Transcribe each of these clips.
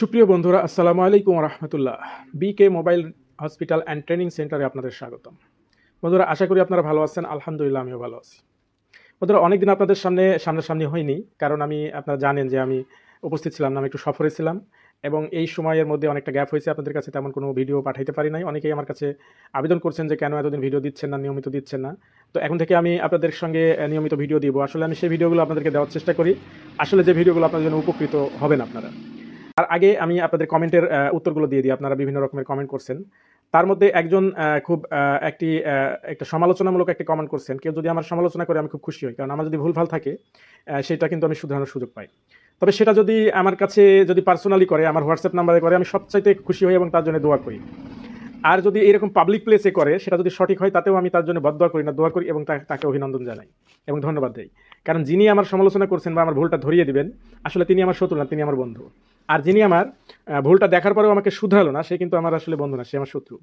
সুপ্রিয় বন্ধুরা, আসসালামু আলাইকুম রহমতুল্লাহ। বিকে মোবাইল হসপিটাল অ্যান্ড ট্রেনিং সেন্টারে আপনাদের স্বাগতম। বন্ধুরা, আশা করি আপনারা ভালো আছেন। আলহামদুলিল্লাহ, আমিও ভালো আছি। বন্ধুরা, অনেকদিন আপনাদের সামনাসামনি হয়নি, কারণ আপনারা জানেন যে আমি উপস্থিত ছিলাম না, আমি একটু সফরে ছিলাম এবং এই সময়ের মধ্যে অনেকটা গ্যাপ হয়েছে। আপনাদের কাছে তেমন কোনো ভিডিও পাঠাইতে পারি নাই। অনেকেই আমার কাছে আবেদন করছেন যে কেন এতদিন ভিডিও দিচ্ছেন না, নিয়মিত দিচ্ছেন না। তো এখন থেকে আমি আপনাদের সঙ্গে নিয়মিত ভিডিও দিব। আসলে আমি সেই ভিডিওগুলো আপনাদেরকে দেওয়ার চেষ্টা করি, আসলে যে ভিডিওগুলো আপনাদের জন্য উপকৃত হবেন আপনারা। তার আগে আমি আপনাদের কমেন্টের উত্তরগুলো দিয়ে দিই। আপনারা বিভিন্ন রকমের কমেন্ট করছেন। তার মধ্যে একজন খুব একটা সমালোচনামূলক একটি কমেন্ট করছেন। কেউ যদি আমার সমালোচনা করে আমি খুব খুশি হই। কারণ আমার যদি ভুলভাল থাকে সেটা কিন্তু আমি শুধরানোর সুযোগ পাই। তবে সেটা যদি আমার কাছে পার্সোনালি করে, আমার হোয়াটসঅ্যাপ নাম্বারে করে, আমি সবচাইতে খুশি হই এবং তার জন্য দোয়া করি। আর যদি এরকম পাবলিক প্লেসে করে, সেটা যদি সঠিক হয়, তাতেও আমি তার জন্য বদদোয়া করি না, দোয়া করি এবং তাকে অভিনন্দন জানাই এবং ধন্যবাদ দেই। কারণ যিনি আমার সমালোচনা করছেন বা আমার ভুলটা ধরিয়ে দিবেন, আসলে তিনি আমার শত্রু না, তিনি আমার বন্ধু। আর যিনি আমার ভুলটা দেখার পরেও আমাকে শুধরালো না, সে কিন্তু আমার আসলে বন্ধু না, সে আমার শত্রু।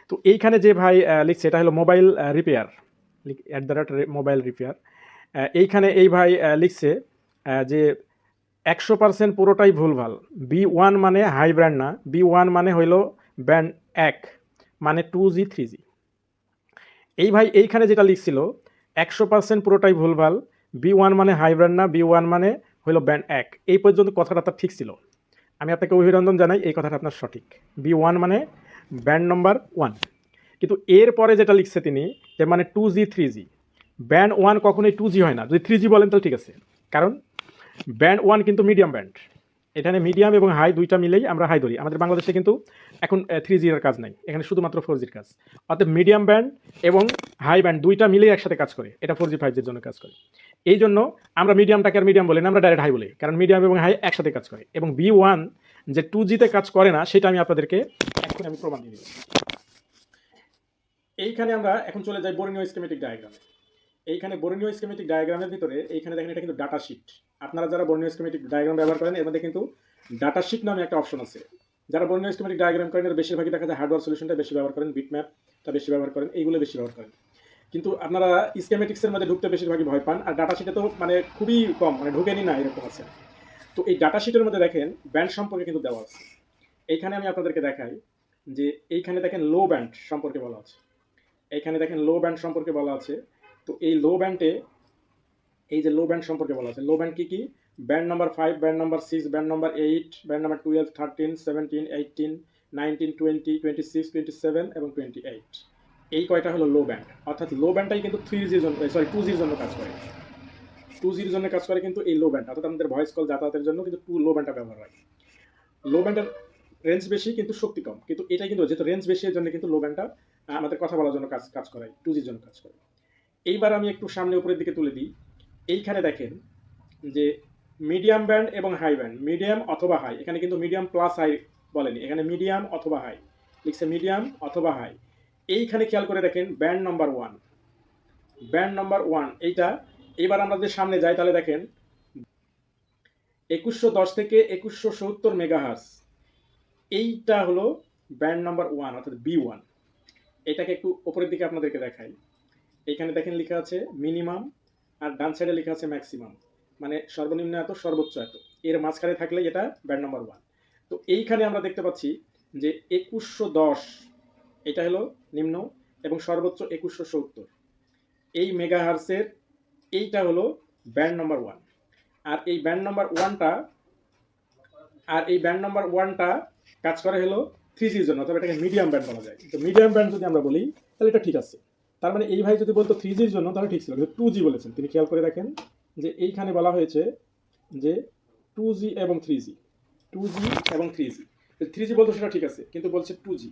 তো এইখানে যে ভাই লিখছে, এটা হলো মোবাইল রিপেয়ার, মোবাইল রিপেয়ার। এইখানে এই ভাই লিখছে যে 100% পুরোটাই ভুলভাল। B1 মানে হাই ব্র্যান্ড না, B1 মানে হইল ব্র্যান্ড 1, মানে 2G 3G। এই ভাই এইখানে যেটা লিখছিল 100% পুরোটাই ভুলভাল, B1 মানে হাই ব্র্যান্ড না, B1 মানে হইল ব্র্যান্ড 1, এই পর্যন্ত কথাটা তার ঠিক ছিল। আমি আপনাকে অভিনন্দন জানাই, এই কথাটা আপনার সঠিক। B1 মানে ব্যান্ড নম্বর 1। কিন্তু এরপরে যেটা লিখছে তিনি, যে মানে 2G 3G, ব্যান্ড 1 কখনোই 2G হয় না। যদি 3G বলেন তাহলে ঠিক আছে, কারণ ব্যান্ড 1 কিন্তু মিডিয়াম ব্যান্ড। এখানে মিডিয়াম এবং হাই দুইটা মিলেই আমরা হাই ধরি। আমাদের বাংলাদেশে কিন্তু এখন 3G এর কাজ নাই, এখানে শুধুমাত্র 4G কাজ। অর্থাৎ মিডিয়াম ব্যান্ড এবং হাই ব্যান্ড দুইটা মিলেই একসাথে কাজ করে, এটা 4G 5G এর জন্য কাজ করে। এই জন্য আমরা মিডিয়ামটাকে আর মিডিয়াম বলি না, আমরা ডাইরেক্ট হাই বলি, কারণ মিডিয়াম এবং হাই একসাথে কাজ করে। এবং B1 যে 2G-তে কাজ করে না, সেটা আমি আপনাদেরকে এখন প্রমাণ দিয়ে দিচ্ছি। এইখানে আমরা এখন চলে যাই বোরনিও স্কিমেটিক ডায়াগ্রামে। এইখানে বোরনিও স্কিমেটিক ডায়াগ্রামের ভিতরে এইখানে দেখেন, এটা কিন্তু ডাটা শিট। আপনারা যারা বোরনিও স্কিমেটিক ডায়াগ্রাম ব্যবহার করেন, এর মধ্যে কিন্তু ডাটা শিট নামে একটা অপশন আছে। যারা বোরনিও স্কিমেটিক ডায়াগ্রাম করেন, এর বেশিরভাগই দেখা যায় হার্ডওয়্যার সলিউশনটা বেশি ব্যবহার করেন, বিটম্যাপটা বেশি ব্যবহার করেন, এইগুলো বেশি ব্যবহার করেন। কিন্তু আপনারা স্কিমেটিক্সের মধ্যে ঢুকতে বেশিরভাগই ভয় পান, আর ডাটা শিটে তো মানে খুবই কম, মানে ঢুকেনি না এরকম আছে। তো এই ডাটা শিটের মধ্যে দেখেন ব্যান্ড সম্পর্কে কিন্তু দেওয়া আছে। এইখানে আমি আপনাদেরকে দেখাই যে এইখানে দেখেন লো ব্যান্ড সম্পর্কে বলা আছে। এইখানে দেখেন লো ব্যান্ড সম্পর্কে বলা আছে। তো এই লো ব্যান্ডে, এই যে লো ব্যান্ড সম্পর্কে বলা আছে, লো ব্যান্ড কি কি? Band number 5, band number 6, band number 8, band number 12, 13, 17, 18, 19, 20, 26, 27 এবং 28। এই কয়টা হলো লো ব্যান্ড। অর্থাৎ লো ব্যান্ডটাই কিন্তু 3Gর জন্য, সরি 2Gর জন্য কাজ করে। 2Gর জন্য কাজ করে কিন্তু এই লো ব্যান্ড, অর্থাৎ আমাদের ভয়েস কল যাতায়াতের জন্য কিন্তু লো ব্যান্ডটা ব্যবহার হয়। লো ব্যান্ডের রেঞ্জ বেশি কিন্তু শক্তি কম, কিন্তু এটা কিন্তু যেহেতু রেঞ্জ বেশি, এর জন্য কিন্তু লো ব্যান্ডটা আমাদের কথা বলার জন্য কাজ করে, 2Gর জন্য কাজ করে। এইবার আমি একটু সামনে উপরের দিকে তুলে দিই। এইখানে দেখেন যে মিডিয়াম ব্যান্ড এবং হাই ব্যান্ড, মিডিয়াম অথবা হাই, এখানে কিন্তু মিডিয়াম প্লাস হাই বলেনি, এখানে মিডিয়াম অথবা হাই লিখছে, মিডিয়াম অথবা হাই। এইখানে খেয়াল করে দেখেন ব্যান্ড নাম্বার 1, ব্যান্ড নাম্বার 1 এইটা। এবার আমরা যদি সামনে যাই তাহলে দেখেন 2110 থেকে 2170 মেগাহার্জ, এইটা হলো ব্যান্ড নাম্বার 1, অর্থাৎ B1। এটাকে একটু উপরের দিকে আপনাদেরকে দেখাই। এইখানে দেখেন লেখা আছে মিনিমাম, আর ডান সাইডে লেখা আছে ম্যাক্সিমাম, মানে সর্বনিম্ন এত, সর্বোচ্চ এত। এর মাঝখানে থাকলে এটা ব্যান্ড নাম্বার 1। তো এইখানে আমরা দেখতে পাচ্ছি যে 2110 এটা হলো নিম্ন এবং সর্বোচ্চ 2170, এই মেগাহার্সের এইটা হলো ব্যান্ড নাম্বার 1। আর এই ব্যান্ড নাম্বার 1টা কাজ করে হলো 3Gর জন্য, তবে এটাকে মিডিয়াম ব্যান্ড বলা যায়। তো মিডিয়াম ব্যান্ড যদি আমরা বলি তাহলে এটা ঠিক আছে। তার মানে এই ভাই যদি বলতো 3Gর জন্য তাহলে ঠিক ছিল, কিন্তু 2G বলেছেন তিনি। খেয়াল করে দেখেন যে এইখানে বলা হয়েছে যে 2G এবং 3G, 2G এবং 3G। 3G বলতো সেটা ঠিক আছে, কিন্তু বলছে 2G।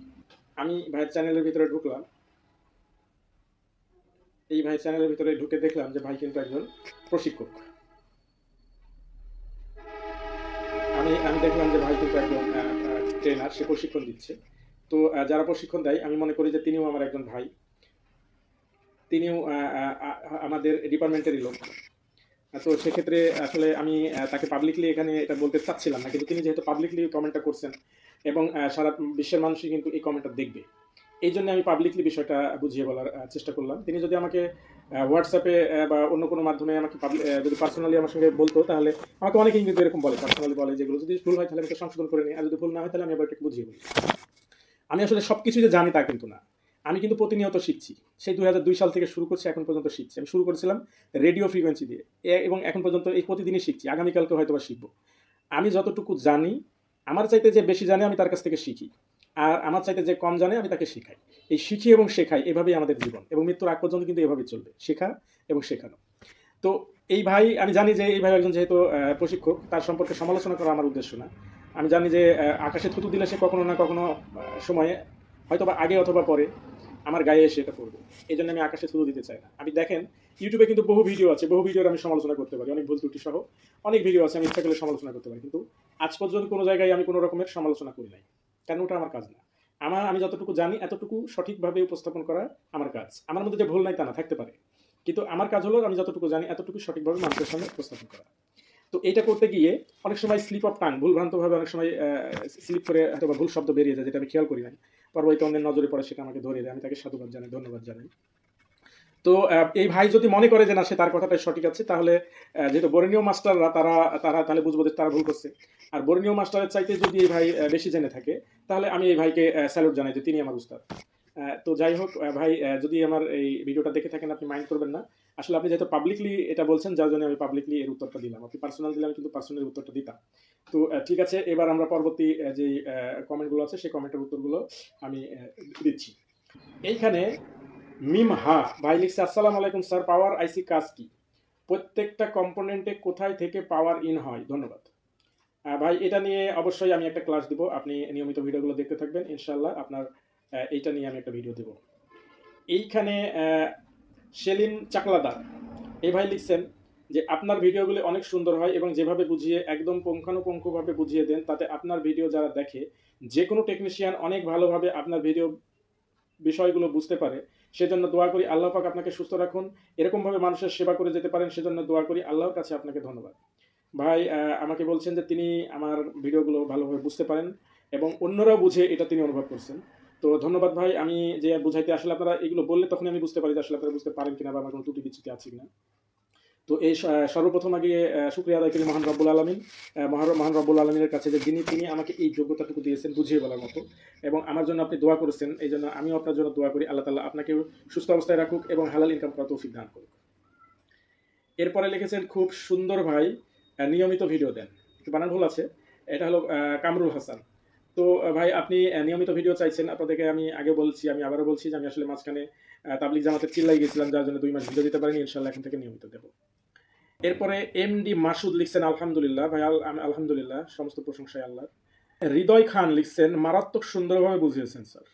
আমি ভাইয়ের চ্যানেলের ভিতরে ঢুকলাম, এই ভাইয়ের চ্যানেলের ভিতরে ঢুকে দেখলাম যে ভাই কিন্তু একজন প্রশিক্ষক। আমি দেখলাম যে ভাই কিন্তু একজন ট্রেনার, সে প্রশিক্ষণ দিচ্ছে। তো যারা প্রশিক্ষণ দেয়, আমি মনে করি যে তিনিও আমার একজন ভাই, তিনিও আমাদের ডিপার্টমেন্টেরই লোক। তো সেক্ষেত্রে আসলে আমি তাকে পাবলিকলি এখানে এটা বলতে চাচ্ছিলাম না, কিন্তু তিনি যেহেতু পাবলিকলি কমেন্টটা করছেন এবং সারা বিশ্বের মানুষই কিন্তু এই কমেন্টটা দেখবে, এই জন্য আমি পাবলিকলি বিষয়টা বুঝিয়ে বলার চেষ্টা করলাম। তিনি যদি আমাকে হোয়াটসঅ্যাপে বা অন্য কোনো মাধ্যমে আমাকে যদি পার্সোনালি আমার সঙ্গে বলতো, তাহলে আমাকে অনেকেই কিন্তু এরকম বলে, পার্সোনালি বলে যেগুলো যদি ভুল হয় তাহলে আমি এটা সংশোধন করে নিই, আর যদি ভুল না হয় তাহলে আমি আবার এটাকে বুঝিয়ে বলি। আমি আসলে সব কিছু যে জানি তা কিন্তু না। আমি কিন্তু প্রতিনিয়ত শিখছি। সেই ২০০২ সাল থেকে শুরু করছি, এখন পর্যন্ত শিখছি। আমি শুরু করেছিলাম রেডিও ফ্রিকোয়েন্সি দিয়ে। এবং এখন পর্যন্ত এই প্রতিদিনই শিখছি। আগামীকালকে হয়তোবা শিখব। আমি যতটুকু জানি, আমার চাইতে যে বেশি জানে আমি তার কাছ থেকে শিখি। আর আমার চাইতে যে কম জানে আমি তাকে শিখাই। এই শিখি এবং শেখাই, এভাবেই আমাদের জীবন। এবং মৃত্যুর আগ পর্যন্ত কিন্তু এভাবেই চলবে। শেখা এবং শেখানো। তো এই ভাই, আমি জানি যে এই ভাই একজন যেহেতু প্রশিক্ষক, তার সম্পর্কে সমালোচনা করা আমার উদ্দেশ্য না। আমি জানি যে আকাশে থুতু দিলে সে কখনো না কখনো সময়ে, হয়তোবা আগে অথবা পরে, আমার গায়ে এসে এটা পড়বে। এই জন্য আমি আকাশে থুতু দিতে চাই না। আমি দেখেন, ইউটিউবে কিন্তু বহু ভিডিও আছে, বহু ভিডিওর আমি সমালোচনা করতে পারি, অনেক ভুল ত্রুটি সহ অনেক ভিডিও আছে, আমি ইচ্ছা করলে সমালোচনা করতে পারি। কিন্তু আজ পর্যন্ত কোনো জায়গায় আমি কোনো রকমের সমালোচনা করি নাই, কারণ ওটা আমার কাজ না। আমি যতটুকু জানি এতটুকু সঠিকভাবে উপস্থাপন করা আমার কাজ। আমার মধ্যে যে ভুল নাই তা না, থাকতে পারে, কিন্তু আমার কাজ হলো আমি যতটুকু জানি এতটুকু সঠিকভাবে মানুষের সামনে উপস্থাপন করা। তো এইটা করতে গিয়ে অনেক সময় স্লিপ অফ টাং, ভুলভ্রান্তভাবে অনেক সময় স্লিপ করে হয়তো বা ভুল শব্দ বেরিয়ে যায়, যেটা আমি খেয়াল করি নাই। পরবর্তীতে অন্যের নজরে পড়ে, সেটা আমাকে ধরিয়ে দেয়, আমি তাকে সাধুবাদ জানাই, ধন্যবাদ জানাই। তো এই ভাই যদি মনে করে যে না, সে তার কথাটাই সঠিক আছে, তাহলে যেহেতু বরেনীয় মাস্টাররা, তারা তারা তাহলে বুঝবো যে তারা ভুল করছে। আর বরেনীয় মাস্টারের চাইতে যদি এই ভাই বেশি জেনে থাকে, তাহলে আমি এই ভাইকে স্যালুট জানাই যে তিনি আমার উস্তাদ। তো যাই হোক ভাই, যদি আমার এই ভিডিওটা দেখে থাকেন আপনি মাইন্ড করবেন না। আসলে আপনি যেহেতু পাবলিকলি এটা বলছেন, যার জন্য আমি পাবলিকলি এর উত্তরটা দিলাম। আপনি পার্সোনাল দিলে আমি কিন্তু পার্সোনাল উত্তরটা দিতাম। তো ঠিক আছে, এবার আমরা পরবর্তী যে কমেন্টগুলো আছে সেই কমেন্টের উত্তরগুলো আমি দিচ্ছি। এইখানে মিম হা ভাই লিখছে, আসসালামু আলাইকুম স্যার, পাওয়ার আইসি কাজ কি? প্রত্যেকটা কম্পোনেন্টে কোথায় থেকে পাওয়ার ইন হয়? ধন্যবাদ। ভাই, এটা নিয়ে অবশ্যই আমি একটা ক্লাস দিব। আপনি নিয়মিত ভিডিওগুলো দেখতে থাকবেন, ইনশাল্লাহ আপনার এইটা নিয়ে আমি একটা ভিডিও দেব। এইখানে সেলিম চাকলাদার এই ভাই লিখছেন যে আপনার ভিডিওগুলি অনেক সুন্দর হয় এবং যেভাবে বুঝিয়ে, একদম পুঙ্খানুপুঙ্খভাবে বুঝিয়ে দেন, তাতে আপনার ভিডিও যারা দেখে, যে কোনো টেকনিশিয়ান অনেক ভালোভাবে আপনার ভিডিও বিষয়গুলো বুঝতে পারে। সেজন্য দোয়া করি আল্লাহ পাক আপনাকে সুস্থ রাখুন, এরকমভাবে মানুষের সেবা করে যেতে পারেন, সেজন্য দোয়া করি, আল্লাহর কাছে আপনাকে ধন্যবাদ। ভাই আমাকে বলছেন যে তিনি আমার ভিডিওগুলো ভালোভাবে বুঝতে পারেন এবং অন্যরাও বুঝে এটা তিনি অনুভব করছেন। তো ধন্যবাদ ভাই। আমি যে বুঝাইতে আসলে আপনারা এগুলো বললে তখনই আমি বুঝতে পারি যে আসলে আপনারা বুঝতে পারেন কিনা বা আমার কোনো ত্রুটি বিচ্যুতি আছে কিনা। তো এই সর্বপ্রথম আগে শুকরিয়া আদায় করি মহান রব্বুল আলমিন, মহান রব্বুল আলমিনের কাছে যে তিনি আমাকে এই যোগ্যতাটুকু দিয়েছেন বুঝিয়ে বলার মতো, এবং আমার জন্য আপনি দোয়া করেছেন, এই জন্য আমিও আপনার জন্য দোয়া করি, আল্লাহ তাআলা আপনাকেও সুস্থ অবস্থায় রাখুক এবং হালাল ইনকাম করা তৌফিক দান করুক। এরপরে লিখেছেন, খুব সুন্দর ভাই, নিয়মিত ভিডিও দেন। একটু বানান ভুল আছে, এটা হলো কামরুল হাসান। তো ভাই, আপনি নিয়মিত ভিডিও চাইছেন, আপনাদেরকে আমি আগে বলছি, আমি আবারও বলছি যে আমি আসলে মাঝখানে তাবলিগ জামাতে চিল্লাই গেছিলাম, যার জন্য 2 মাস ভিডিও দিতে পারিনি। ইনশাল্লাহ এখন থেকে নিয়মিত দেবো। এরপরে এমডি মাসুদ লিখছেন, আলহামদুলিল্লাহ ভাই, আলহামদুলিল্লাহ, সমস্ত প্রশংসায় আল্লাহ। হৃদয় খান লিখছেন, মারাত্মক সুন্দরভাবে বুঝিয়েছেন স্যার।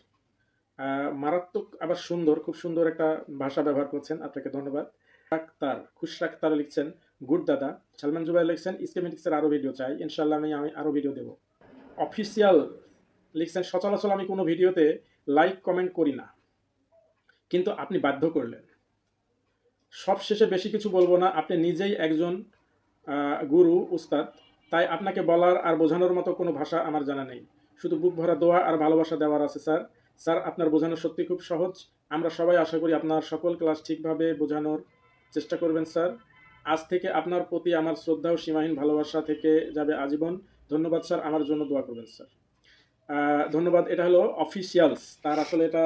মারাত্মক আবার সুন্দর, খুব সুন্দর একটা ভাষা ব্যবহার করছেন, আপনাকে ধন্যবাদ। খুশরা আক্তার লিখছেন, গুড দাদা। সালমান জুবাইর লিখছেন, স্কিমেটিক্সের আরও ভিডিও চাই, ইনশাল্লাহ আমি আরও ভিডিও দেবো। অফিসিয়াল লিখছেন, সচরাচর আমি কোনো ভিডিওতে লাইক কমেন্ট করি না, কিন্তু আপনি বাধ্য করলেন। সবশেষে বেশি কিছু বলবো না, আপনি নিজেই একজন গুরু, উস্তাদ, তাই আপনাকে বলার আর বোঝানোর মতো কোনো ভাষা আমার জানা নেই। শুধু বুক ভরা দোয়া আর ভালোবাসা দেওয়ার আছে স্যার। স্যার, আপনার বোঝানো সত্যি খুব সহজ। আমরা সবাই আশা করি আপনার সকল ক্লাস ঠিকভাবে বোঝানোর চেষ্টা করবেন স্যার। আজ থেকে আপনার প্রতি আমার শ্রদ্ধা ও সীমাহীন ভালোবাসা থেকে যাবে আজীবন। ধন্যবাদ স্যার, আমার জন্য দোয়া করবেন স্যার। ধন্যবাদ। এটা হলো অফিসিয়ালস, তার আসলে এটা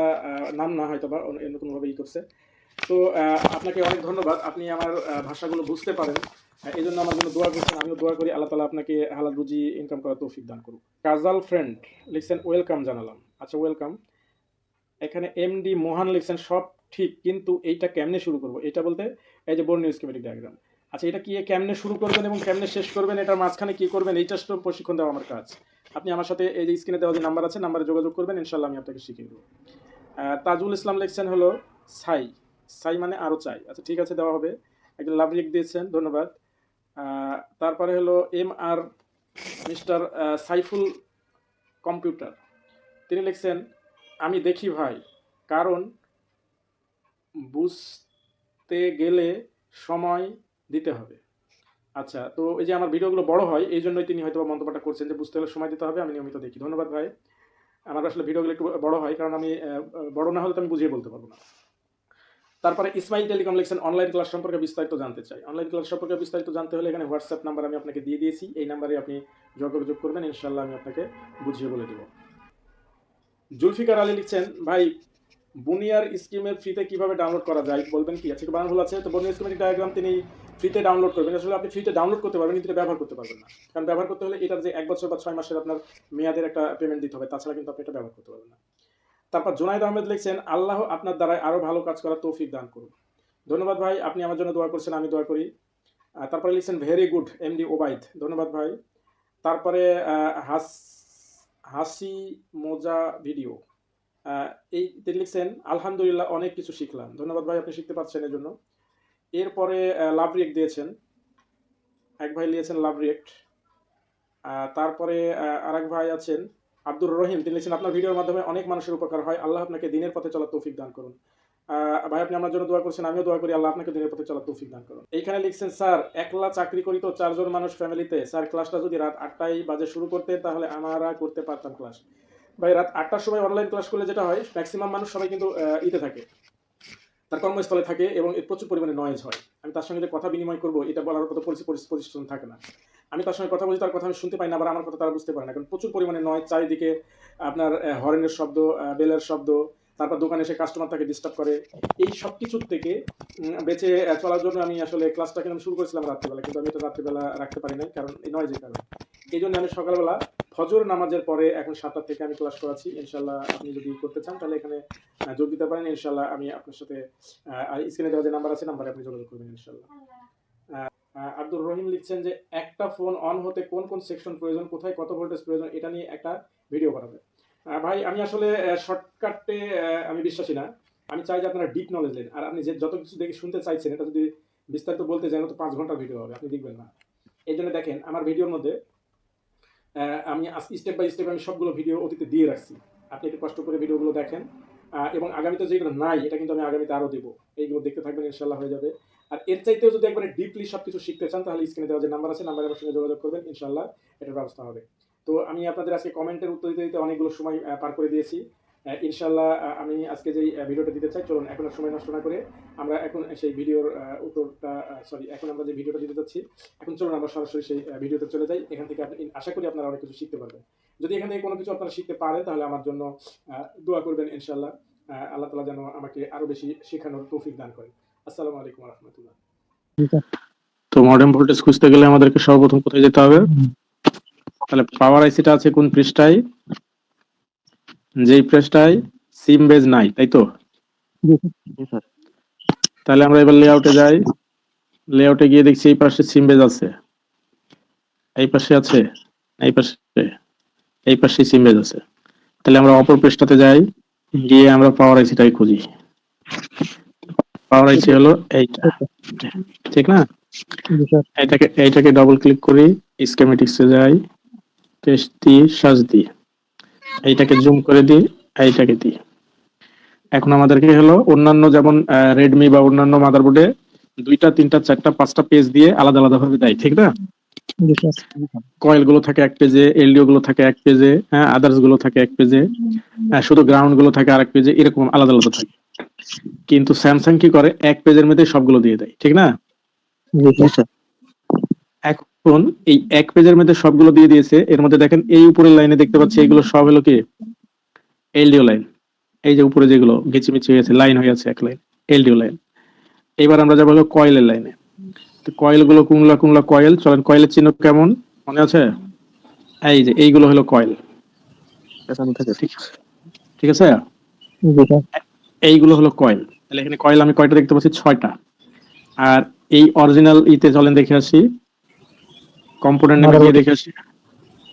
নাম না, হয়তো বা অন্য কোনোভাবে করছে। তো আপনাকে অনেক ধন্যবাদ, আপনি আমার ভাষাগুলো বুঝতে পারেন, এই জন্য আমার জন্য দোয়া করছেন। আমিও দোয়া করি আল্লাহ তালা আপনাকে হালাল রুজি ইনকাম করার তৌফিক দান করুক। কাজাল ফ্রেন্ড লিখছেন, ওয়েলকাম জানালাম। আচ্ছা, ওয়েলকাম। এখানে এমডি মোহান লিখছেন, সব ঠিক, কিন্তু এইটা কেমনে শুরু করবো? এটা বলতে এই যে বোর্ড নিউজ স্কিমেটিক ডায়াগ্রাম। আচ্ছা, এটা কি কেমনে শুরু করবেন এবং কেমনে শেষ করবেন, এটার মাঝখানে কি করবেন, এইটা তো প্রশিক্ষণ দেওয়া আমার কাজ। আপনি আমার সাথে এই যে স্ক্রিনে দেওয়া যে নাম্বার আছে, নাম্বারে যোগাযোগ করবেন, ইনশাল্লাহ আমি আপনাকে শিখিয়ে দেবো। তাজুল ইসলাম লিখছেন হলো সাই, সাই মানে আরও চাই। আচ্ছা ঠিক আছে, দেওয়া হবে। একটা লাভ লিখ দিয়েছেন, ধন্যবাদ। তারপরে হলো M R mister Saiful computer, তিনি লিখছেন, আমি দেখি ভাই, কারণ বুঝতে গেলে সময় দিতে হবে। আচ্ছা, তো এই যে আমার ভিডিওগুলো বড় হয়, এই জন্যই তিনি হয়তো মন্তব্যটা করছেন যে বুঝতে হলে সময় দিতে হবে, আমি নিয়মিত দেখি। ধন্যবাদ ভাই। আমার আসলে ভিডিওগুলো একটু বড় হয়, কারণ আমি বড় না হলে তো আমি বুঝিয়ে বলতে পারবো না। তারপরে ইসমাইল টেলিকম লিখছেন অনলাইন ক্লাস সম্পর্কে বিস্তারিত জানতে চাই। অনলাইন ক্লাস সম্পর্কে বিস্তারিত জানতে হলে এখানে হোয়াটসঅ্যাপ নাম্বার আমি আপনাকে দিয়ে দিয়েছি, এই নাম্বারে আপনি যোগাযোগ করবেন, ইনশাল্লাহ আমি আপনাকে বুঝিয়ে বলে দেব। জুলফিকার আলী লিখছেন ভাই বুনিয়ার স্কিমের ফ্রিতে কিভাবে ডাউনলোড করা যায় বলবেন কি? আজকে বানান ভুল আছে, তো বুনিয়ার স্কিমের ডায়াগ্রাম তিনি ফ্রিতে ডাউনলোড করবেন। আসলে আপনি ফ্রিতে ডাউনলোড করতে পারবেন কিন্তু এটা ব্যবহার করতে পারবেন না, কারণ ব্যবহার করতে হলে এটার যে 1 বছর বা 6 মাসের আপনার মেয়াদের একটা পেমেন্ট দিতে হবে, তাছাড়া কিন্তু আপনি এটা ব্যবহার করতে পারবেন না। তারপর জুনাইদ আহমেদ লিখছেন আল্লাহ আপনার দ্বারা আরো ভালো কাজ করার তৌফিক দান করুন। ধন্যবাদ ভাই, আপনি আমার জন্য দোয়া করছেন, আমি দোয়া করি। তারপরে লিখছেন ভেরি গুড এমডি ওবাইদ, ধন্যবাদ ভাই। তারপরে হাসি মোজা ভিডিও, এই তিনি লিখছেন আলহামদুলিল্লাহ অনেক কিছু শিখলাম, ধন্যবাদ ভাই, আপনি শিখতে পারছেন এর জন্য। এরপরে লাভ রিয়েক্ট দিয়েছেন, এক ভাই লিখেছেন লাভ রিয়েক্ট। তারপরে আরেক ভাই আছেন আব্দুর রহিম, তিনি লিখছেন আপনার ভিডিওর মাধ্যমে অনেক মানুষের উপকার হয়, আল্লাহ আপনাকে দিনের পথে চলার তৌফিক দান করুন। ভাই আপনি আমার জন্য দোয়া করছেন, আমিও দোয়া করি আল্লাহ আপনাকে দিনের পথে চলার তৌফিক দান করুন। এইখানে লিখছেন স্যার একলা চাকরি করি তো 4 জন মানুষ ফ্যামিলিতে, স্যার ক্লাসটা যদি রাত 8টায় বাজে শুরু করতে তাহলে আমরা করতে পারতাম ক্লাস। ভাই রাত 8টার সময় অনলাইন ক্লাস করলে যেটা হয় ম্যাক্সিমাম মানুষ সবাই কিন্তু ইতে থাকে, তার কর্মস্থলে থাকে এবং এর প্রচুর পরিমাণে নয়েজ হয়। আমি তার সঙ্গে যে কথা বিনিময় করবো এটা বলার মতো পরিস্থিতি থাকে না। আমি তার সঙ্গে কথা বলছি, তার কথা আমি শুনতে পাই না, আবার আমার কথা তারা বুঝতে পারে না, কারণ প্রচুর পরিমাণে নয়, চারিদিকে আপনার হর্নের শব্দ, বেলের শব্দ, তারপর দোকানে এসে কাস্টমার তাকে ডিস্টার্ব করে। এই সব কিছুর থেকে বেঁচে চলার জন্য আমি আসলে ক্লাসটাকে আমি শুরু করেছিলাম রাত্রিবেলা, কিন্তু আমি এটা রাত্রিবেলা রাখতে পারি নাই, কারণ এই নয়েজের কারণে। এই জন্য আমি সকালবেলা ফজর নামাজের পরে এখন 7টা থেকে আমি ক্লাস করাচ্ছি। ইনশাল্লাহ আপনি যদি করতে চান তাহলে এখানে যোগ দিতে পারেন, ইনশাল্লাহ আমি আপনার সাথে স্ক্রিনে দেওয়া যে নাম্বার আছে নাম্বারে আপনি যোগাযোগ করবেন ইনশাল্লাহ। আব্দুর রহিম লিখছেন যে একটা ফোন অন হতে কোন কোন সেকশন প্রয়োজন, কোথায় কত ভোল্টেজ প্রয়োজন, এটা নিয়ে একটা ভিডিও বানাবে। ভাই আমি আসলে শর্টকাটে আমি বিশ্বাসী না, আমি চাই যে আপনারা ডিপ নলেজ নেন, আর আপনি যে যত কিছু দেখে শুনতে চাইছেন এটা যদি বিস্তারিত বলতে যান তো 5 ঘন্টার ভিডিও হবে, আপনি দেখবেন না। এই জন্য দেখেন আমার ভিডিওর মধ্যে আমি স্টেপ বাই স্টেপ আমি সবগুলো ভিডিও অতীতে দিয়ে রাখছি, আপনি একটু কষ্ট করে ভিডিওগুলো দেখেন, এবং আগামীতে যেগুলো নাই এটা কিন্তু আমি আগামীতে আরও দেবো, এইগুলো দেখতে থাকবেন ইনশাল্লাহ হয়ে যাবে। আর এর চাইতেও যদি একবারে ডিপলি সব কিছু শিখতে চান তাহলে স্ক্রিনে দেওয়া যে নাম্বার আছে নাম্বারে আমার সঙ্গে যোগাযোগ করবেন, ইনশাল্লাহ এটার ব্যবস্থা হবে। তো আমি আপনাদের আজকে কমেন্টের উত্তর দিতে দিতে অনেকগুলো সময় পার করে দিয়েছি। ইনশাল্লাহ আমি আজকে যেই ভিডিওটা দিতে চাই, চলুন এখন আর সময় নষ্ট না করে আমরা এখন সেই ভিডিওর উত্তরটা এখন আমরা যে ভিডিওটা দিতে চাচ্ছি, এখন চলুন আমরা সরাসরি সেই ভিডিওতে চলে যাই। এখান থেকে আপনি আশা করি আপনারা অনেক কিছু শিখতে পারবেন। যদি এখান থেকে কোনো কিছু আপনারা শিখতে পারেন তাহলে আমার জন্য দোয়া করবেন ইনশাল্লাহ, আল্লাহ তাআলা যেন আমাকে আরো বেশি শেখানোর তৌফিক দান করেন। আসসালামু আলাইকুম ওয়া রাহমাতুল্লাহ। তো মডেম ভোল্টেজ খুঁজতে গেলে আমাদেরকে সর্বপ্রথম কোথায় যেতে হবে? তাহলে পাওয়ার আইসিটা আছে কোন পৃষ্ঠায়? যেই পৃষ্ঠায় সিম বেজ নাই, তাই তো? তাহলে আমরা এবার লেআউটে যাই, লেআউটে গিয়ে দেখছি এই পাশে সিম বেজ আছে, এই পাশে আছে, এই পাশে, এই পাশে সিম বেজ আছে। তাহলে আমরা অপর পৃষ্ঠাতে যাই, গিয়ে আমরা পাওয়ার আইসিটাই খুঁজি। পাওয়ার আইসি হলো এইটা, ঠিক না? এইটাকে ডবল ক্লিক করি, স্কিমেটিক্সে যাই, টেস্ট দিই, সার্চ দিই, এইটাকে জুম করে দিই, এইটাকে দিই। এখন আমাদেরকে হলো অন্যান্য যেমন রেডমি বা অন্যান্য মাদারবোর্ডে 2টা 3টা 4টা 5টা পেজ দিয়ে আলাদা আলাদা ভাবে দেয়, ঠিক না? কয়েল গুলো থাকে এক পেজে, এলডিও গুলো থাকে এক পেজে, হ্যাঁ আদার্স গুলো থাকে এক পেজে, শুধু গ্রাউন্ড গুলো থাকে আরেক পেজে, এরকম আলাদা আলাদা থাকে। কিন্তু স্যামসাং কি করে এক পেজের মধ্যে সবগুলো দিয়ে দেয়, ঠিক না? এখন এই এক পেজের মধ্যে সবগুলো দিয়ে দিয়েছে, এর মধ্যে দেখেন এই উপরের লাইনে দেখতে পাচ্ছি এগুলো সব হলো কি এলডিও লাইন। এই যে উপরে যেগুলো গেচিমেচি হয়েছে লাইন হয়ে আছে এক লাইন, এলডিও লাইন। এবার আমরা যাবো হলো কয়েলের লাইনে। তো কয়েল গুলো কোনগুলা কোনগুলা কয়েল, চলেন কয়েলের চিহ্ন কেমন মনে আছে? এই যে এইগুলো হলো কয়েল, ঠিক আছে? এইগুলো হলো কয়েল। তাহলে এখানে কয়েল আমি কয়টা দেখতে পাচ্ছি? 6টা। আর এই অরিজিনাল ইতে চলেন দেখে আসি, কম্পোনেন্ট নেমে গিয়ে দেখে আসি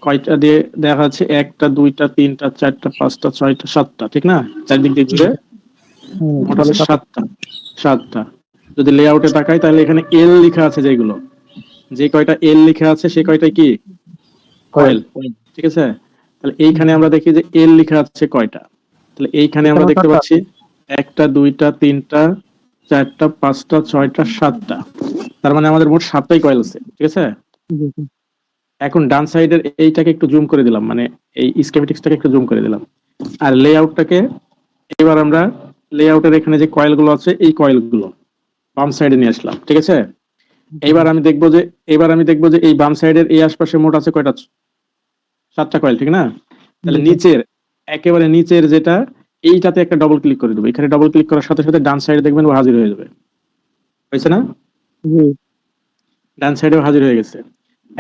কয়টা দিয়ে দেখা যাচ্ছে, 1টা 2টা 3টা 4টা 5টা 6টা 7টা, ঠিক না? চারদিক দিয়ে ঘুরে মোট আছে 7টা। যদি লেআউটে তাকাই তাহলে এখানে এল লেখা আছে, যেগুলো যে কয়টা এল লেখা আছে সে কয়টা কি কয়েল, ঠিক আছে? তাহলে এইখানে আমরা দেখি যে এল লেখা আছে কয়টা, তাহলে এইখানে আমরা দেখতে পাচ্ছি 1টা 2টা 3টা 4টা 5টা 6টা 7টা। তার মানে আমাদের মোট 7টাই কয়েল আছে, ঠিক আছে? এখন ডান সাইডের এইটাকে একটু জুম করে দিলাম, মানে এই স্কিমেটিক্সটাকে একটু জুম করে দিলাম, আর লেআউটটাকে এবার আমরা লেআউটের এখানে যে কয়েলগুলো আছে এই কয়েলগুলো বাম সাইডে নিয়ে আসলাম, ঠিক আছে। এবার আমি দেখবো যে এই বাম সাইডের এই আশপাশে মোট আছে কয়টা, 7টা কয়েল, ঠিক না? তাহলে নিচের একেবারে নিচের যেটা, এইটাতে একটা ডবল ক্লিক করে দেবো। এখানে ডবল ক্লিক করার সাথে সাথে ডান সাইডে দেখবেন ও হাজির হয়ে যাবে, হয়েছে না? ডান সাইডেও হাজির হয়ে গেছে।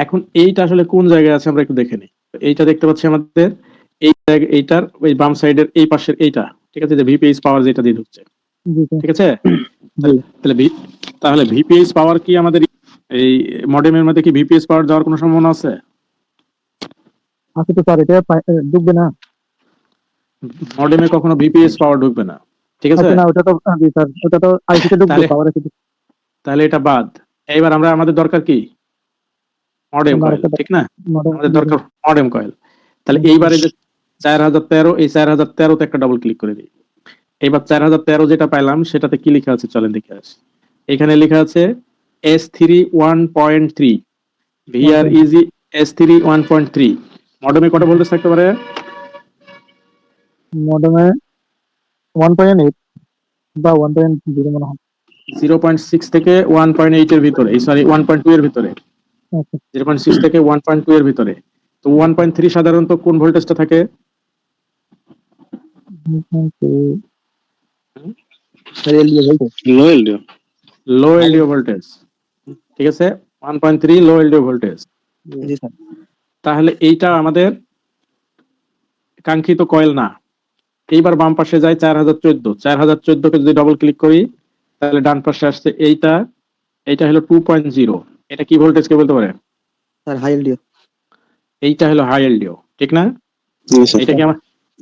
এখন এইটা আসলে কোন জায়গায় আছে আমরা একটু দেখে নিই। এইটা দেখতে পাচ্ছি আমাদের এইটার ওই বাম সাইডের এই পাশের এইটা, ঠিক আছে, যে ভিপিএইচ পাওয়ার যেটা দিয়ে ঢুকছে, ঠিক আছে। তাহলে ভিপিএইচ পাওয়ার কি আমাদের এই মডেমের মধ্যে কি ভিপিএইচ পাওয়ার যাওয়ার কোনো সম্ভাবনা আছে? আছে তো স্যার, এটা ঢুকবে না। মডেমে কখনো ভিপিএইচ পাওয়ার ঢুকবে না, ঠিক আছে। না, ওটা তো জি স্যার, ওটা তো আইসিতে ঢুকবে, পাওয়ার আইসিতে। তাহলে এটা বাদ। এইবার আমাদের দরকার কি? মডেম কয়েল, ঠিক না? আমাদের দরকার মডেম কয়েল। তাহলে এইবারে যে 4013, এই 4013 তে একটা ডবল ক্লিক করে দিই। এইবার 4013 যেটা পাইলাম সেটাতে কি লেখা আছে চলেন দেখে আসি। এখানে লেখা আছে S3 1.3 VREG S3 1.3। মডেমে কত ভোল্টেজ থাকতে পারে? মডেমে 1.8 বা 1.0 মনে হয়। 0.6 থেকে 1.8 এর ভিতরে, সরি 1.2 এর ভিতরে। 0.6 থেকে 1.2 এর ভিতরে। তো 1.3 সাধারণত কোন ভোল্টেজটা থাকে? লো এলডিও ভোল্টেজ, ঠিক আছে। 1.3 লো এলডিও ভোল্টেজ। তাহলে এইটা আমাদের কাঙ্ক্ষিত কয়েল না। এইবার বাম পাশে যাই 4014 কে যদি ডবল ক্লিক করি তাহলে ডান পাশে আসছে এইটা হলো 2.0। এটা কি ভোল্টেজ কে বলতে পারে? Sir high LDO. এইটা হলো হাই এলডিও, ঠিক না?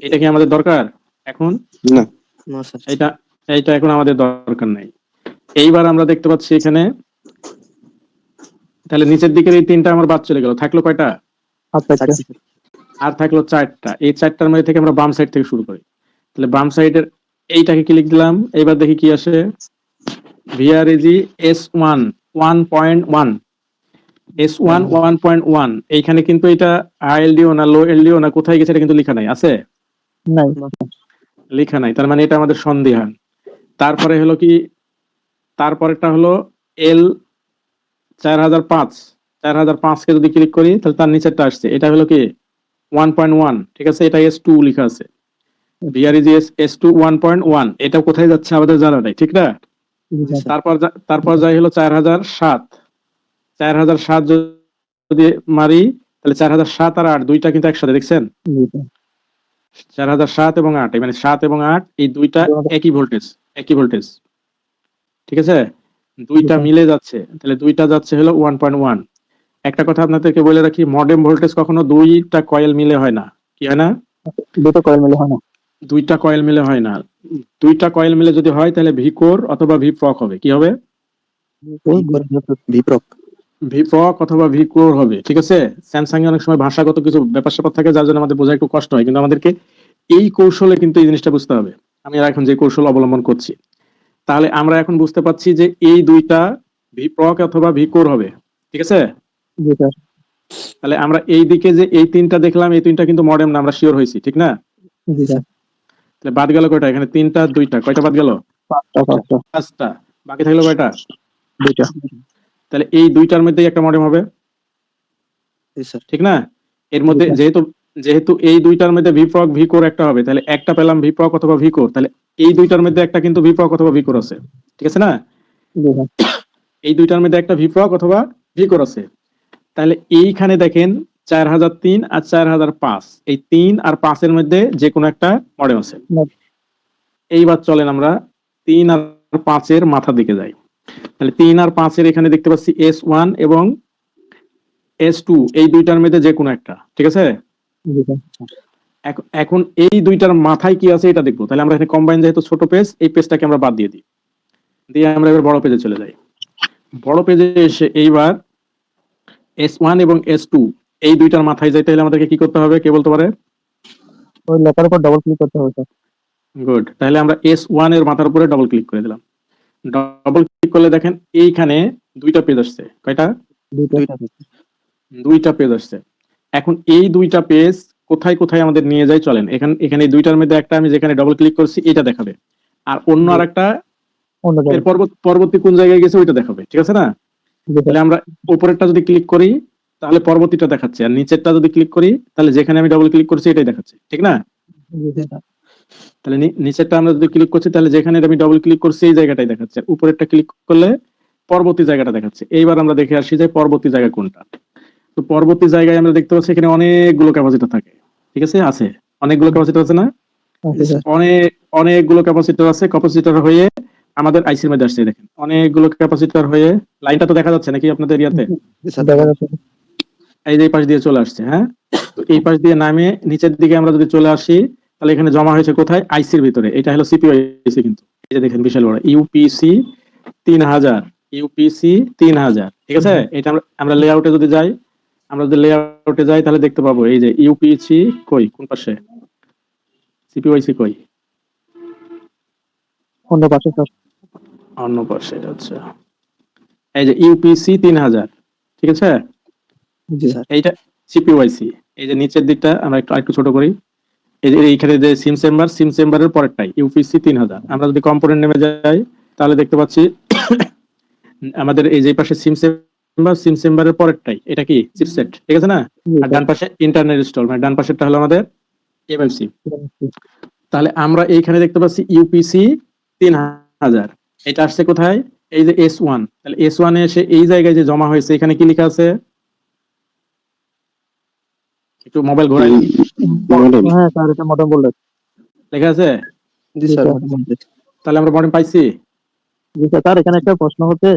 এটা কি আমাদের দরকার এখন? না স্যার, এইটা এখন আমাদের দরকার নাই। এইবার আমরা দেখতে পাচ্ছি এখানে, তাহলে নিচের দিকের এই তিনটা আমার বাদ চলে গেল, থাকলো কয়টা? আর থাকলো 4টা। এই 4টার মধ্যে থেকে আমরা বাম সাইড থেকে শুরু করি। তাহলে বাম সাইডের এইটাকে ক্লিক দিলাম। এইবার দেখি কি আসে। ভিআরএজি S1 1.1, S1 1.1। এইখানে কিন্তু এটা হাই এলডিও না লো এলডিও না কোথায় গেছে এটা কিন্তু লেখা নাই, আছে? নাই, লেখা নাই, তার মানে এটা আমাদের সন্দেহান। তারপরে হলো কি, তারপরেরটা হলো এল 4005 কে যদি ক্লিক করি তাহলে তার নিচেরটা আসছে, এটা হলো কি 1.1, ঠিক আছে। এটা S2 লেখা আছে, ভিআরএজি S2 1.1। এটা কোথায় যাচ্ছে আমাদের জানা নাই, ঠিক না? তারপর যাই হলো 4007 যদি মারি তাহলে 4007 আর 8 দুইটা কিন্তু একসাথে, দেখছেন? 4007 এবং 8, মানে 7 এবং 8 এই দুইটা একই ভোল্টেজ, ঠিক আছে। দুইটা মিলে যাচ্ছে, তাহলে দুইটা যাচ্ছে হলো 1.1। একটা কথা আপনাদেরকে বলে রাখি, মডেম ভোল্টেজ কখনো দুইটা কয়েল মিলে হয় না। কি হয় না? দুটো কয়েল মিলে হয় না। দুইটা কয়েল মিলে হয় না। দুইটা কয়েল মিলে যদি হয় তাহলে ভি কোর অথবা ভি প্রক হবে। কি হবে? ভি প্রক অথবা ভি কোর হবে, ঠিক আছে। স্যামসাং এ অনেক সময় ভাষাগত কিছু ব্যাপার স্যাপার থাকে যার জন্য আমাদের বোঝা একটু কষ্ট হয়, কিন্তু আমাদেরকে এই কৌশলে কিন্তু এই জিনিসটা বুঝতে হবে। আমি এখন যে কৌশল অবলম্বন করছি, তাহলে আমরা এখন বুঝতে পারছি যে এই দুইটা ভি প্রক অথবা ভি কোর হবে, ঠিক আছে। তাহলে আমরা এই দিকে যে এই তিনটা দেখলাম, এই তিনটা কিন্তু মডেম না, আমরা শিওর হয়েছি, ঠিক না? তাহলে বাদ গেল কয়টা? এখানে 3টা 2টা, কয়টা বাদ গেল? 5টা। বাকি থাকলো কয়টা? 2টা। তাহলে এই দুইটার মধ্যেই একটা মডেম হবে, ঠিক না? এর মধ্যে যেহেতু এই দুইটার মধ্যে ভি প্রক ভি কোর একটা হবে, তাহলে একটা পেলাম ভি প্রক অথবা ভি কোর। তাহলে এই দুইটার মধ্যে একটা কিন্তু ভি প্রক অথবা ভি কোর আছে, ঠিক আছে না? এই দুইটার মধ্যে একটা ভি প্রক অথবা ভি কোর আছে। তাহলে এইখানে দেখেন 4003 আর 4005, এই 3 আর 5 এর মধ্যে যে কোনো একটা মডেম আছে। এইবার চলেন আমরা 3 আর 5 এর মাথার দিকে যাই। তাহলে 3 আর 5 এর এখানে দেখতে পাচ্ছি S1 এবং S2, এই দুইটার মধ্যে যে কোনো একটা, ঠিক আছে। এখন এই দুইটার মাথায় কি আছে এটা দেখবো। তাহলে আমরা এখানে কম্বাইন, যেহেতু ছোট পেজ, এই পেজটাকে আমরা বাদ দিয়ে দিই, দিয়ে আমরা এবার বড় পেজে চলে যাই। বড় পেজে এসে এইবার S1 এবং S2 এই দুইটার মাথায় যাইতে হলে আমাদেরকে কি করতে হবে, কে বলতে পারে? ওই লেখার উপর ডাবল ক্লিক করতে হবে স্যার। গুড। তাহলে আমরা S1 এর মাথার উপরে ডাবল ক্লিক করে দিলাম। ডাবল ক্লিক করলে দেখেন এইখানে দুইটা পেজ আসছে। কয়টা? দুইটা পেজ আসছে। এখন এই দুইটা পেজ কোথায় কোথায় আমাদের নিয়ে যায় চলেন। এখানে এই দুইটার মধ্যে একটা আমি যেখানে ডাবল ক্লিক করছি এটা দেখাবে। আর অন্য জি। আরেকটা অন্য এর জায়গায়। পরবর্তী কোন জায়গায় গেছে ওইটা দেখাবে, ঠিক আছে না? জি স্যার। তাহলে আমরা উপরেরটা যদি ক্লিক করি তাহলে পরবর্তীটা দেখাচ্ছে, আর নিচেরটা যদি ক্লিক করি তাহলে যেখানে আমি ডবল ক্লিক করছি এটাই দেখাচ্ছে, ঠিক না? জি স্যার। তাহলে নিচেরটা আমরা যদি ক্লিক করছি তাহলে যেখানে আমি ডবল ক্লিক করছি এই জায়গাটাই দেখাচ্ছে, আর উপরেরটা ক্লিক করলে পরবর্তী জায়গাটা দেখাচ্ছে। এইবার আমরা দেখে আসি যে পরবর্তী জায়গা কোনটা। তো পরবর্তী জায়গায় আমরা দেখতে পাচ্ছি এখানে অনেকগুলো ক্যাপাসিটর থাকে, ঠিক আছে, আছে অনেকগুলো ক্যাপাসিটর আছে না? আচ্ছা স্যার। অনেক অনেকগুলো ক্যাপাসিটর আছে, ক্যাপাসিটর হয়ে আমাদের আইসির মধ্যে আসছে, দেখেন অনেকগুলো ক্যাপাসিটর হয়ে লাইনটা তো দেখা যাচ্ছে নাকি আপনাদের ইয়াতে? দেখা যাচ্ছে। এই যে এই পাশ দিয়ে চলে আসছে, হ্যাঁ। তো এই পাশ দিয়ে নামে নিচের দিকে আমরা যদি চলে আসি তাহলে এখানে জমা হয়েছে কোথায়? আইসির ভিতরে। এটা হলো সিপিইউ আইসি, কিন্তু এই যে দেখেন বিশাল বড় ইউপিসি 3000, ইউপিসি 3000, ঠিক আছে। এটা আমরা লেআউটে যদি যাই, আমরা যদি লেআউটে যাই তাহলে দেখতে পাবো এই যে ইউপিসি কই, কোন পাশে? সিপিইউ আইসি কই? অন্য পাশে স্যার। অন্য পাশে, আচ্ছা। এই যে ইউপিসি 3000, ঠিক আছে। জি স্যার। এইটা সিপিইউ আইসি। এই যে নিচের দিকটা আমরা একটু ছোট করি, এই যে এইখানে যে সিম চেম্বারের পরেরটাই ইউপিসি 3000। আমরা যদি কম্পোনেন্ট নেমে যাই তাহলে দেখতে পাচ্ছি আমাদের এই যে পাশে সিম চেম্বারের পরেরটাই, এটা কি চিপসেট, ঠিক আছে না? জি আর স্যার। ডান পাশে ইন্টারনাল ইনস্টল, মানে ডান পাশেরটা হলো আমাদের এমএমসি। তাহলে আমরা এইখানে দেখতে পাচ্ছি ইউপিসি 3000, এটা আসছে কোথায়? এই যে S1। তাহলে S1 এ এসে এই জায়গায় যে জমা হয়েছে এখানে কি লেখা আছে? একটু মোবাইল ঘোরাই, হ্যাঁ স্যার, এটা মডেম বললেন। লেখা আছে। জি স্যার, মডেম বললেন। তাহলে আমরা মডেম পাইছি। জি স্যার। স্যার, এখানে একটা প্রশ্ন হচ্ছে,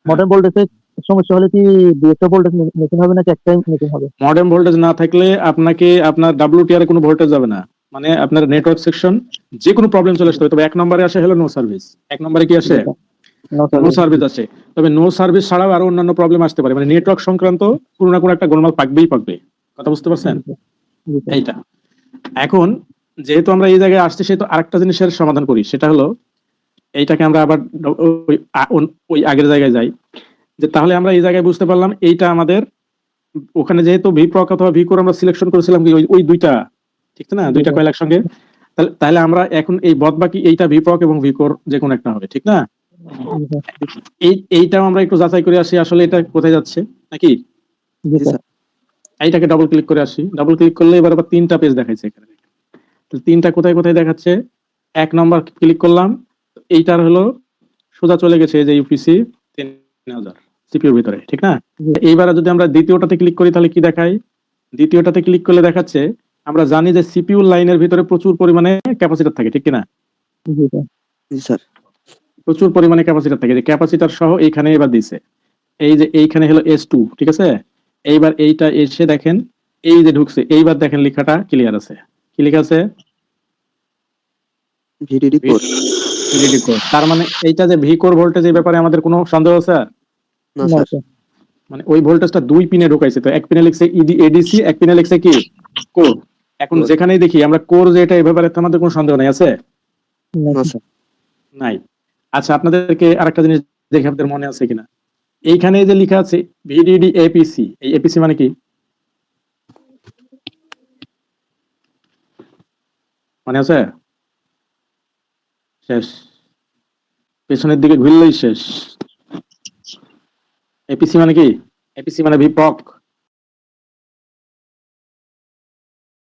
মডেম ভোল্টেজে সমস্যা হলে কি দুইটা ভোল্টেজ মেশিন হবে নাকি একটাই মেশিন হবে? মডেম ভোল্টেজ না থাকলে আপনাকে আপনার ডাব্লিউটিআর এ কোনো ভোল্টেজ যাবে না, মানে আপনার নেটওয়ার্ক সেকশন যে কোনো প্রবলেম চলে আসতে হবে। তবে এক নম্বরে আসে হলো নো সার্ভিস। এক নম্বরে কি আসে? No sir. নো সার্ভিস আসে। তবে নো সার্ভিস ছাড়াও আরো অন্যান্য প্রবলেম আসতে পারে, মানে নেটওয়ার্ক সংক্রান্ত কোনো না কোনো একটা গোলমাল পাকবেই পাকবে। কথা বুঝতে পারছেন? জি স্যার। এইটা এখন যেহেতু আমরা এই জায়গায় আসছি সেহেতু আরেকটা জিনিসের সমাধান করি, সেটা হলো এইটাকে আমরা আবার ওই ওই আগের জায়গায় যাই। যে তাহলে আমরা এই জায়গায় বুঝতে পারলাম এইটা আমাদের ওখানে যেহেতু ভিপ্রক অথবা ভিকোর আমরা সিলেকশন করেছিলাম কি ওই দুইটা, ঠিক না, জি দুইটা স্যার। কয়েল একসঙ্গে। তাহলে আমরা এখন এই বাকি এইটা ভিপ্রক এবং ভিকোর যে কোনো একটা হবে, ঠিক না? জি স্যার। এইটাও আমরা একটু যাচাই করে আসি আসলে এটা কোথায় যাচ্ছে নাকি। জি স্যার। এইটাকে ডবল ক্লিক করে আসি, ডবল ক্লিক করলে এবার আবার তিনটা পেজ দেখাচ্ছে এখানে। তাহলে তিনটা কোথায় কোথায় দেখাচ্ছে? এক নম্বর ক্লিক করলাম, এইটার হলো সোজা চলে গেছে এই যে ইউপিসি 3000 সিপিইউর ভিতরে, ঠিক না? জি। এইবার যদি আমরা দ্বিতীয়টাতে ক্লিক করি তাহলে কি দেখায়? দ্বিতীয়টাতে ক্লিক করলে দেখাচ্ছে, আমরা জানি যে সিপিইউ লাইনের ভিতরে প্রচুর পরিমাণে ক্যাপাসিটর থাকে, ঠিক কিনা? জি স্যার। জি স্যার। প্রচুর পরিমাণে ক্যাপাসিটর থাকে, যে ক্যাপাসিটর সহ এইখানে এবার দিছে। এই যে এইখানে হলো S2, ঠিক আছে। এইবার এইটা এসে দেখেন এই যে ঢুকছে, এইবার দেখেন লেখাটা ক্লিয়ার আছে। কি লেখা আছে? VDD code. VDD code. তার মানে এইটা যে ভি কোর ভোল্টেজ, এই ব্যাপারে আমাদের কোনো সন্দেহ আছে? না না স্যার। স্যার। মানে ওই ভোল্টেজটা দুই পিনে ঢুকাইছে, তো এক পিনে লিখছে এডিসি, এক পিনে লিখছে কি কোর। এখন Core। যেখানেই দেখি আমরা কোর যে এটা, এই ব্যাপারে তো আমাদের কোনো সন্দেহ নাই, আছে? না স্যার। নাই। আচ্ছা, আপনাদেরকে আরেকটা জিনিস দেখে আপনাদের মনে আছে কিনা, এইখানে যে লেখা আছে ভিডিডি এপিসি, এই এপিসি মানে কি? মনে আছে? শেষ, পেছনের দিকে ঘুরলেই শেষ। এপিসি মানে কি? এপিসি মানে ভিপ্রক।